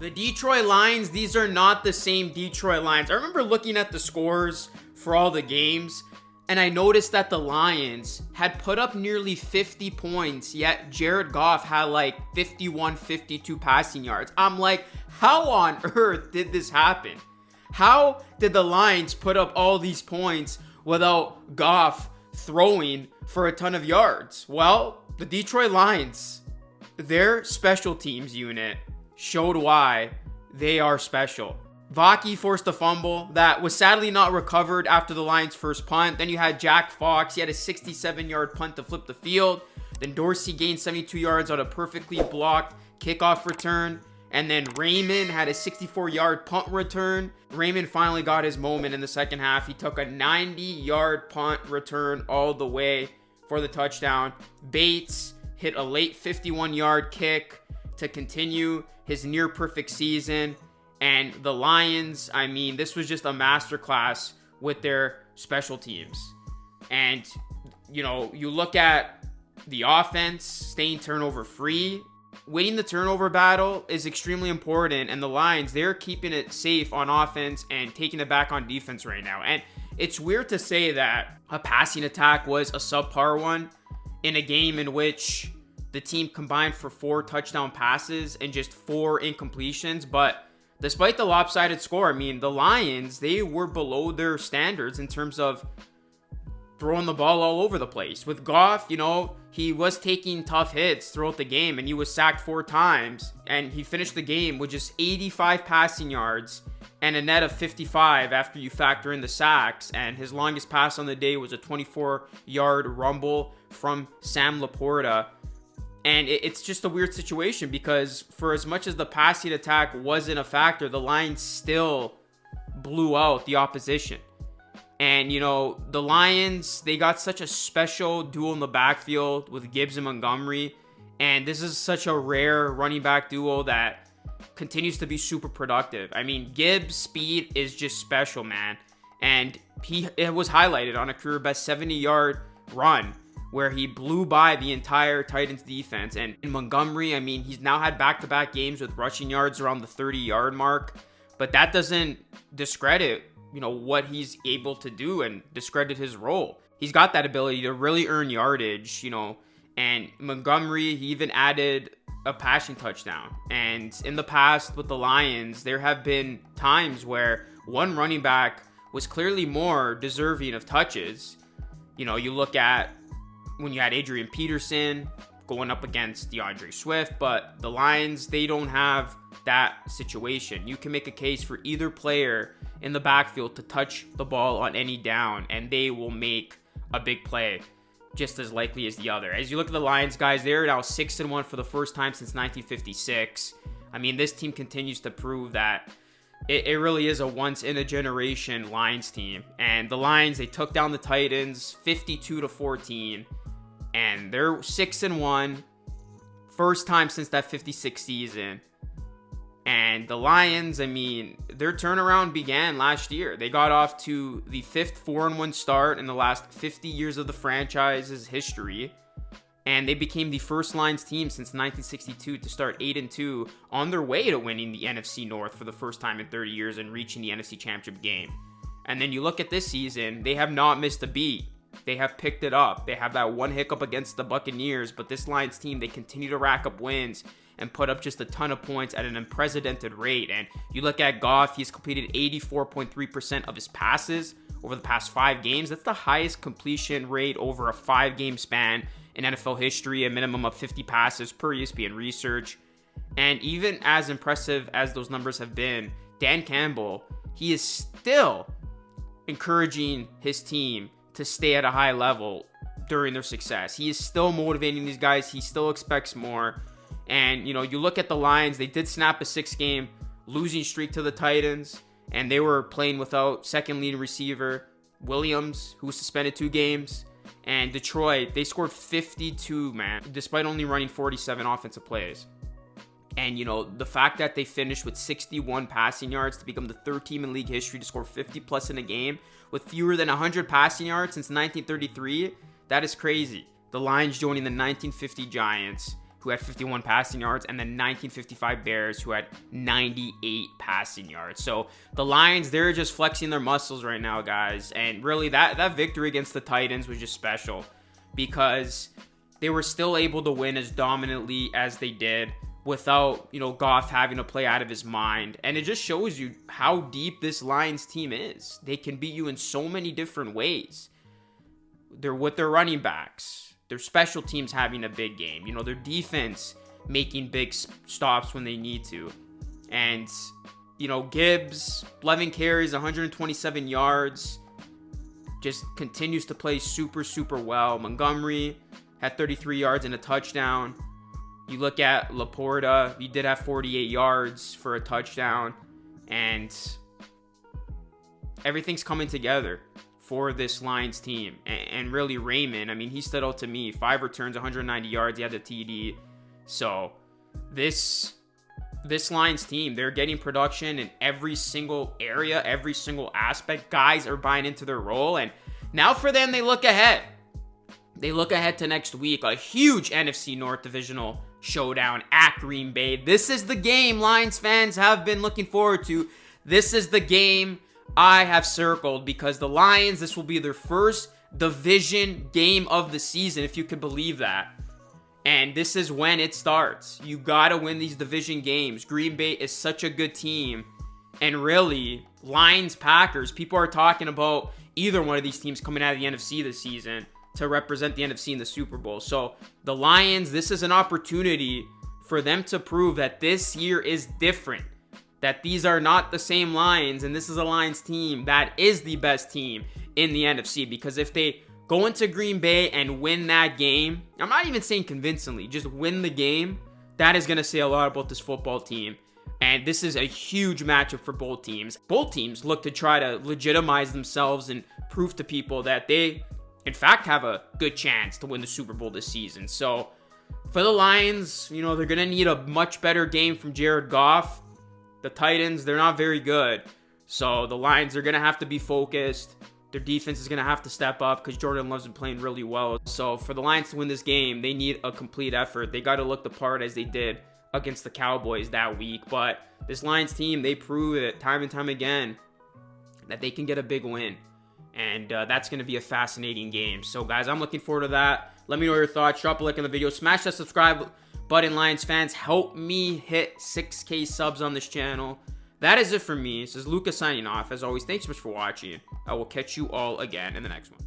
The Detroit Lions, these are not the same Detroit Lions. I remember looking at the scores for all the games, and I noticed that the Lions had put up nearly 50 points, yet Jared Goff had like 51, 52 passing yards. I'm like, how on earth did this happen? How did the Lions put up all these points without Goff throwing for a ton of yards? Well, the Detroit Lions, their special teams unit showed why they are special. Vaki forced a fumble that was sadly not recovered after the Lions' first punt. Then you had Jack Fox. He had a 67-yard punt to flip the field. Then Dorsey gained 72 yards on a perfectly blocked kickoff return. And then Raymond had a 64-yard punt return. Raymond finally got his moment in the second half. He took a 90-yard punt return all the way for the touchdown. Bates hit a late 51-yard kick to continue his near-perfect season. And the Lions, I mean, this was just a masterclass with their special teams. And, you know, you look at the offense staying turnover free. Winning the turnover battle is extremely important. And the Lions, they're keeping it safe on offense and taking it back on defense right now. And it's weird to say that a passing attack was a subpar one in a game in which the team combined for 4 touchdown passes and just 4 incompletions. But despite the lopsided score, I mean, the Lions, they were below their standards in terms of throwing the ball all over the place. With Goff, you know, he was taking tough hits throughout the game, and he was sacked 4 times, and he finished the game with just 85 passing yards and a net of 55 after you factor in the sacks. And his longest pass on the day was a 24-yard rumble from Sam Laporta. And it's just a weird situation because for as much as the passing attack wasn't a factor, the Lions still blew out the opposition. And, you know, the Lions, they got such a special duo in the backfield with Gibbs and Montgomery. And this is such a rare running back duo that continues to be super productive. I mean, Gibbs' speed is just special, man. And it was highlighted on a career-best 70-yard run where he blew by the entire Titans defense. And in Montgomery, I mean, he's now had back-to-back games with rushing yards around the 30-yard mark. But that doesn't discredit, you know, what he's able to do and discredit his role. He's got that ability to really earn yardage, you know. And Montgomery, he even added a passing touchdown. And in the past with the Lions, there have been times where one running back was clearly more deserving of touches. You know, you look at when you had Adrian Peterson going up against DeAndre Swift, but the Lions, they don't have that situation. You can make a case for either player in the backfield to touch the ball on any down, and they will make a big play just as likely as the other. As you look at the Lions, guys, they're now 6-1 for the first time since 1956. I mean, this team continues to prove that it really is a once-in-a-generation Lions team. And the Lions, they took down the Titans 52-14. And they're 6-1, first time since that 56 season. And the Lions, I mean, their turnaround began last year. They got off to the 5th 4-1 start in the last 50 years of the franchise's history. And they became the first Lions team since 1962 to start 8-2 on their way to winning the NFC North for the first time in 30 years and reaching the NFC Championship game. And then you look at this season, they have not missed a beat. They have picked it up. They have that one hiccup against the Buccaneers, but this Lions team, they continue to rack up wins and put up just a ton of points at an unprecedented rate. And you look at Goff, he's completed 84.3% of his passes over the past 5 games. That's the highest completion rate over a 5-game span in NFL history, a minimum of 50 passes per ESPN research. And even as impressive as those numbers have been, Dan Campbell, he is still encouraging his team to stay at a high level during their success. He is still motivating these guys. He still expects more. And, you know, you look at the Lions, they did snap a 6-game losing streak to the Titans, and they were playing without second leading receiver Williams, who was suspended 2 games. And Detroit, they scored 52, man, despite only running 47 offensive plays. And, you know, the fact that they finished with 61 passing yards to become the 3rd team in league history to score 50-plus in a game with fewer than 100 passing yards since 1933, that is crazy. The Lions joining the 1950 Giants, who had 51 passing yards, and the 1955 Bears, who had 98 passing yards. So the Lions, they're just flexing their muscles right now, guys. And really, that victory against the Titans was just special because they were still able to win as dominantly as they did without, you know, Goff having to play out of his mind. And it just shows you how deep this Lions team is. They can beat you in so many different ways. They're with their running backs, their special teams having a big game, you know, their defense making big stops when they need to. And, you know, Gibbs, 11 carries, 127 yards, just continues to play super, super well. Montgomery had 33 yards and a touchdown. You look at Laporta, he did have 48 yards for a touchdown. And everything's coming together for this Lions team. And really, Raymond, I mean, he stood out to me. 5 returns, 190 yards. He had the TD. So this Lions team, they're getting production in every single area, every single aspect. Guys are buying into their role. And now for them, they look ahead. They look ahead to next week. A huge NFC North divisional showdown at Green Bay. This is the game Lions fans have been looking forward to. This is the game I have circled because the Lions, this will be their first division game of the season, if you could believe that. And this is when it starts. You gotta win these division games. Green Bay is such a good team. And really, Lions, Packers, people are talking about either one of these teams coming out of the NFC this season to represent the NFC in the Super Bowl. So the Lions, this is an opportunity for them to prove that this year is different. That these are not the same Lions, and this is a Lions team that is the best team in the NFC. Because if they go into Green Bay and win that game, I'm not even saying convincingly, just win the game, that is going to say a lot about this football team. And this is a huge matchup for both teams. Both teams look to try to legitimize themselves and prove to people that they, in fact, have a good chance to win the Super Bowl this season. So for the Lions, you know, they're going to need a much better game from Jared Goff. The Titans, they're not very good. So the Lions are going to have to be focused. Their defense is going to have to step up because Jordan Love's been playing really well. So for the Lions to win this game, they need a complete effort. They got to look the part as they did against the Cowboys that week. But this Lions team, they prove it time and time again that they can get a big win. And that's going to be a fascinating game. So guys, I'm looking forward to that. Let me know your thoughts. Drop a like in the video. Smash that subscribe button, Lions fans. Help me hit 6K subs on this channel. That is it for me. This is Lucas signing off. As always, thanks so much for watching. I will catch you all again in the next one.